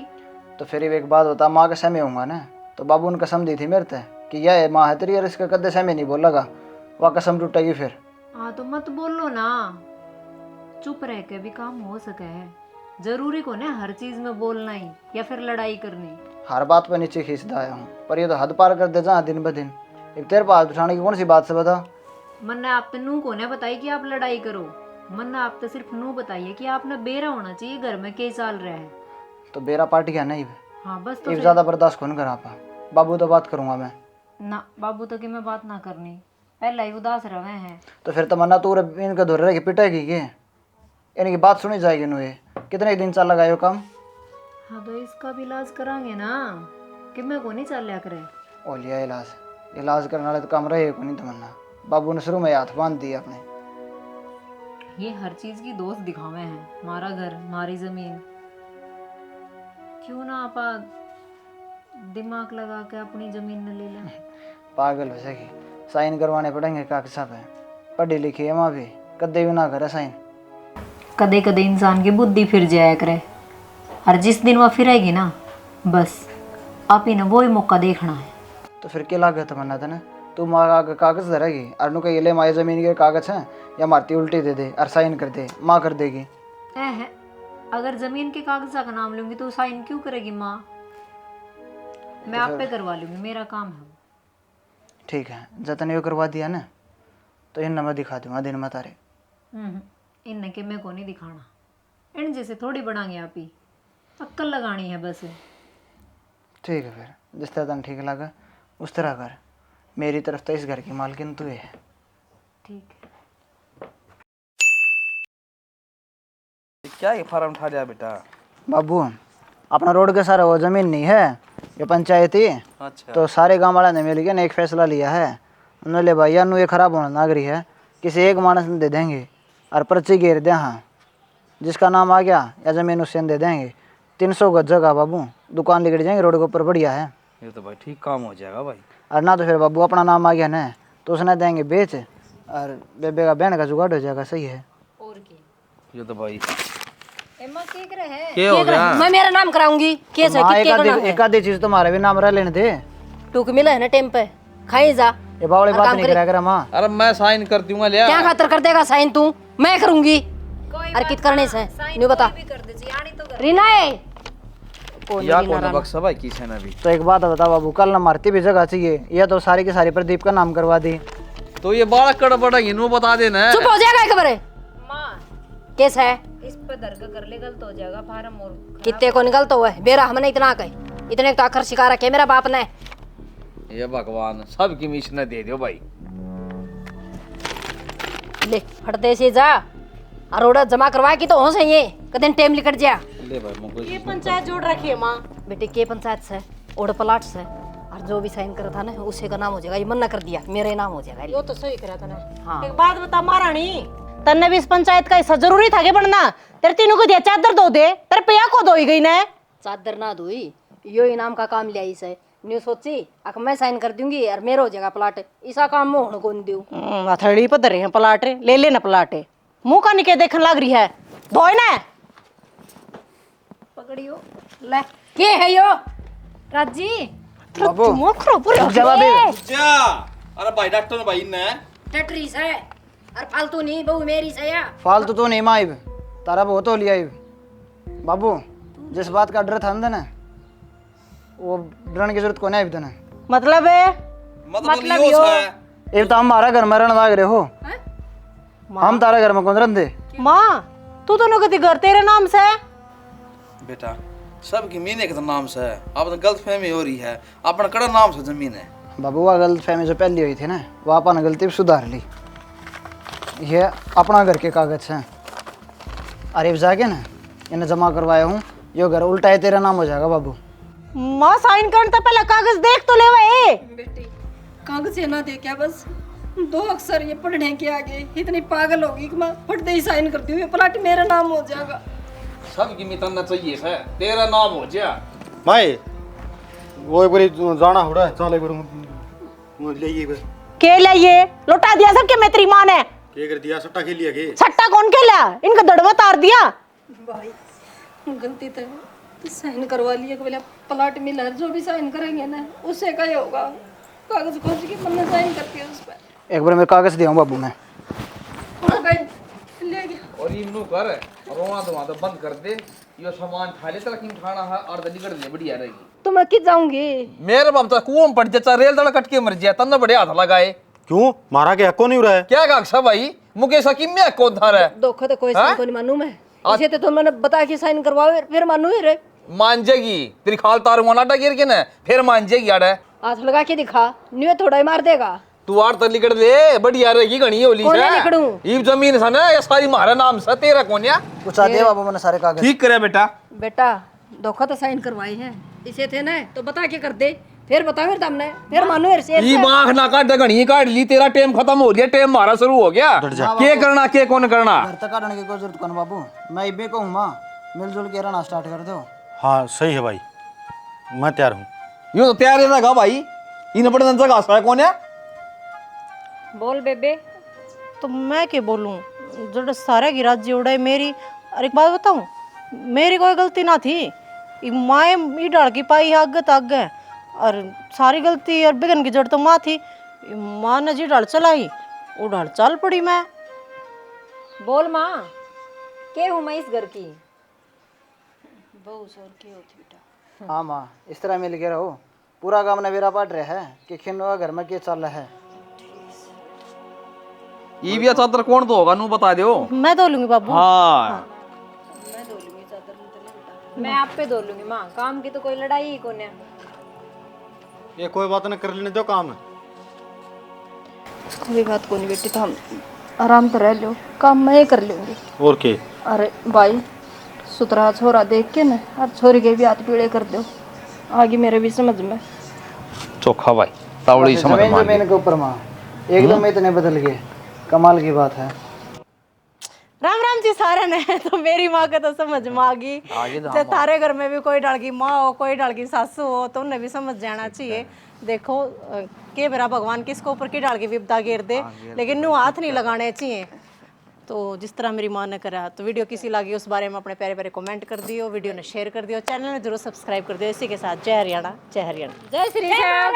तो फिर एक बात बता, माँ का समय होगा ना, तो बाबू ने कसम दी थी मेरे ते कि यह माँ है तेरी और इसका कदे समय नहीं बोलेगा, वह कसम टूटेगी फिर। हाँ तो मत बोलो ना, चुप रह के भी काम हो सके है। जरूरी को ना हर चीज में बोलना ही या फिर लड़ाई करनी। हर बात पर नीचे खींचता आया हूँ, पर ये तो हद पार कर दे जा दिन ब दिन। एक तेरे पास बिठाने की कौन सी बात से बता। मन ने आप तो नू को ने बताई कि आप लड़ाई करो। मन ने आप तो सिर्फ नू बताइए कि आपने बेरा होना चाहिए घर में क्या चल रहा है। तो बेरा पार्टी क्या नहीं, हाँ बस तो एक फिर- ज़्यादा बर्दाश्त कौन करा पा। बाबू तो बात करूँगा मैं। ना बाबू तो कि मैं बात ना करनी, पहला ही उदास रहे हैं। तो फिर तमन्ना तू इनका धोरे रह के पिटाएगी के, इनकी बात सुनी जाएगी नु। ये कितने दिन चल लगा यो काम। हाँ तो इसका भी इलाज करांगे ना, कि मैं को नहीं चल लिया करे। ओ लिया इलाज करने वाले तो काम रहे को नहीं तमन्ना। बाबू ने शुरू में हाथ बांध दिए अपने। ये हर चीज की दोस्त दिखावे हैं, मारा घर मारी जमीन। क्यों ना आपा दिमाग लगा के अपनी जमीन न ले लें। पागल हो जाएगी, साइन करवाने पड़ेंगे कागज साहब है, पढ़ी लिखी है माँ भी, कदे भी ना करे साइन। कदे कदे इंसान की बुद्धि फिर जाया करे, और जिस दिन वह फिरेगी ना, बस आप ही ने वो ही मौका देखना है। तो फिर क्या लागत तमन्ना था ना, तू माँ का कागज धरेगी और नु कही ले माए जमीन के कागज हैं या मारती उल्टी दे दे और साइन कर दे, माँ कर देगी। है अगर जमीन के कागजा का नाम लूंगी तो साइन क्यों करेगी माँ। मैं आप पे करवा लूंगी, मेरा काम है। ठीक है, जतन यो करवा दिया ना, तो इन मैं दिखा दूंगा दिन में तारे। इन के मैं को नहीं दिखाना, इन जैसे थोड़ी बढ़ांगे आप ही, अक्ल लगानी है बस। ठीक है फिर जिस तरह तन ठीक लगा उस तरह कर। मेरी तरफ तो इस घर की मालकिन तू है। ठीक है। क्या ये फार्म उठा दिया बेटा? बाबू अपना रोड का सारा वो ज़मीन नहीं है, ये पंचायत ही। अच्छा तो सारे गांव वाला ने मिल के ने एक फैसला लिया है, उन्होंने ले भाई यानू ये खराब होना नागरी है, किसी एक मानस ने दे देंगे और पर्ची घेर दे। हाँ जिसका नाम आ गया या ज़मीन उससे दे देंगे। 300 गज जगह बाबू, दुकान लेकर जाएंगे रोड के ऊपर, बढ़िया है। ये तो भाई ठीक काम हो जाएगा भाई। और ना तो फिर बाबू अपना नाम आ गया ना, तो उसने देंगे बेच, और बेबे का बहन का जुगाड़ हो जाएगा। सही है। और की ये तो भाई एम्मा के करे है। क्या हो गया? मैं मेरा नाम कराऊंगी केस है माँ कितने करना है। एक आधी चीज़ तुम्हारे भी नाम रह लेने दे। टूक मिला है ना टाइम पे, खाई जा। ये बावड़ी और बात काम नहीं करे। करा करा माँ। अरे मैं साइन कर दूंगा लिया। क्या खातर कर देगा साइन तू, मैं करूंगी। अरे कित करने से नहीं बता रीना है या कौन बक्सा भाई किसी ने भी। तो एक बात बता बाबू, कल न मारती भी जगह चाहिए, यह तो सारी की सारी प्रदीप का नाम करवा दी। तो ये बालक कड़ पड़ेंगे नो बता देना। चुप हो जाएगा एक बारे। माँ केस है इस पे दरगाह कर ले, गलत हो जाएगा फार्म। और कितने को निकलता हुआ है बेरा, हमने इतना कहे इतने तो आखिर शिकार रखे मेरा बाप ने। ये भगवान सबकी मिशन दे दियो भाई। ले फटते से जा और रोड जमा करवा की तो हो सही है, कदम टाइम निकट जा। ले भाई मुझको ये पंचायत जोड़ रखी है माँ। बेटे के पंचायत से ओड प्लाट से, और जो भी साइन करा था ना उसी का नाम हो जाएगा। ये मना कर दिया मेरा ही नाम हो जाएगा। यो तो सही करा था ना। हाँ। एक बात बता महारानी, तन्ने भी इस पंचायत का हिस्सा जरूरी था के बनना? तेरे तीनों को दिया चादर दो दे, तेरे पे या को दो ही गई ना। चादर ना धोई, यो इनाम का काम लिया इसे, न्यू सोची अक मैं साइन कर दूंगी और मेरा हो जाएगा प्लाट। ऐसा काम मैं होने कौन दूं। हथेली पर धरे हैं पलाटे, ले लेना पलाटे। मुंह का निके देखने लग रही है, धोए ना। पकड़ियो ले के है यो राजी। बाबू मुंह खराब हो रहा जवाब है। क्या अरे भाई डॉक्टर भाई ने टटरी से और फालतू नहीं बहू मेरी से या। फालतू तो नहीं माइब, तारा बहुत हो लिया इब। बाबू जिस बात का डर था ना, वो डरने की जरूरत को नहीं इब। मतलब है मतलब यो है। ये तो हमारा घर में रहने लग रहे हो, हम तारा घर में कौन रहते। माँ तू तो कति घर तेरे नाम से है। बेटा सबकी मीने के तो नाम से है, अब तो गलत फहमी हो रही है। अपना कड़ा नाम से जमीन है। बाबू वह गलत फहमी जो पहली हुई थी ना, वो अपन गलती सुधार ली। ये अपना घर के कागज हैं, अरे जाके ना इन्हें जमा करवाया हूँ। यो घर उल्टा है तेरा नाम हो जाएगा बाबू। माँ साइन करने तो पहले कागज देख तो ले वे। बेटी कागज ना दे क्या बस 2 अक्षर ये पढ़ने के आगे इतनी पागल होगी कि मैं फटते ही साइन कर दूं, ये प्लाट मेरा नाम हो जाएगा। सबकी मितना चाहिए है, तेरा नाम हो जा। माए वो एक बारी जाना हो रहा है, चल एक बार ले ये बस। के लिए लौटा दिया सब के मैं तेरी माँ ने। के कर दिया सट्टा खेल लिया के। सट्टा कौन खेला, इनका दड़वा तार दिया। भाई गलती तो साइन करवा लिया कि बोले प्लाट मिला है, जो भी साइन करेंगे ना उससे क्या होगा। कागज खोज के मैंने साइन करती है उस पर। एक बार मैं कागज दिया हूँ बाबू ने। ले गया और इन्नू कर रोना धोना तो बंद कर दे। यो सामान थाले तक की उठाना है और दली कर ले बढ़िया रहेगी। तो मैं किस जाऊंगी। मेरे बाप तो कुआं में पड़ जाता, रेल दड़ा कट के मर जाए तन्ना बड़े हाथ लगाए। क्यों मारा के हक्को नहीं हो रहा है। क्या काक्षा भाई मुकेश हकीम में कौन धार है। धोखा तो कोई साइन को नहीं मानू मैं, इसे तो मैंने बता के साइन करवाओ फिर मानू ही रे। मान जाएगी तेरी खाल तार मोनाटा गिर के ना फिर मान जाएगी यार। हाथ लगा के दिखा, न्यू थोड़ा ही मार देगा। तू आड़ तक लिकड़ ले बढ़िया रहेगी घनी होली कौन से। लिकड़ूं? ये जमीन है ना ये सारी मारा नाम से तेरा कौन या। कुछ आ दिया बाबू मैंने सारे कागज। ठीक करे बेटा। बेटा धोखा तो साइन करवाए हैं, इसे थे ना तो बता के कर दे, फिर बता फिर तुमने फिर मानो ये माख ना काट घनी काट ली, तेरा टाइम खत्म हो गया, टाइम मारा शुरू हो गया। के करना के कौन करना। घर तक काटने की कोई जरूरत कौन बाबू, मैं इबे को हूँ माँ, मिलजुल के रहना स्टार्ट कर दो। हाँ सही है भाई, मैं तैयार हूँ। यूं तो तैयार है ना भाई, इन बड़े जगह है कौन है। बोल बेबे। तो मैं क्या बोलूं, जो सारे की राज्य उड़ाई मेरी। और एक बात बताऊं, मेरी कोई गलती ना थी। माए ई डाल की पाई आगे तक है, और सारी गलती और बिगन की जड़ तो माँ थी। माँ ने जी डाल चलाई, वो डाल चल पड़ी मैं। बोल माँ, के हूँ मैं इस घर की। बहू सौर की होती बेटा। हाँ माँ इस तरह मिल के रहो। पूरा काम ने मेरा पाट रहा है कि खिनवा घर में क्या चल रहा है। ये भी चादर कौन तो होगा नू बता दो। मैं धो लूंगी बाबू। हाँ मैं आप पे धो लूंगी माँ, काम की तो कोई लड़ाई ही कौन है। ये कोई बात न कर लेने दो काम है। कोई बात को नहीं बेटी, तो हम आराम तो रह लो, काम मैं कर लूंगी। और के अरे भाई सुतरा छोरा देख के ना और छोरी के भी हाथ पीड़े कर दो, आगे मेरे भी समझ में। चोखा भाई तावड़ी समझ जमीन मान जमीन के ऊपर माँ एकदम इतने बदल गए, कमाल की बात है। राम राम जी सारे ने। तो मेरी माँ को तो समझ में आ गई। चाहे तारे घर में भी कोई डाल की माँ हो, कोई डाल की सासू हो, तो उन्हें भी समझ जाना चाहिए। देखो के मेरा भगवान किसको ऊपर की डाल की विपदा गिर दे, लेकिन नु हाथ नहीं लगाने चाहिए। तो जिस तरह मेरी माँ ने करा, तो वीडियो किसी लगी उस बारे में अपने प्यारे प्यारे कमेंट कर दियो, वीडियो ने शेयर कर दियो, चैनल ने जरूर सब्सक्राइब कर दियो। इसी के साथ जय हरियाणा, जय हरियाणा, जय श्री राम।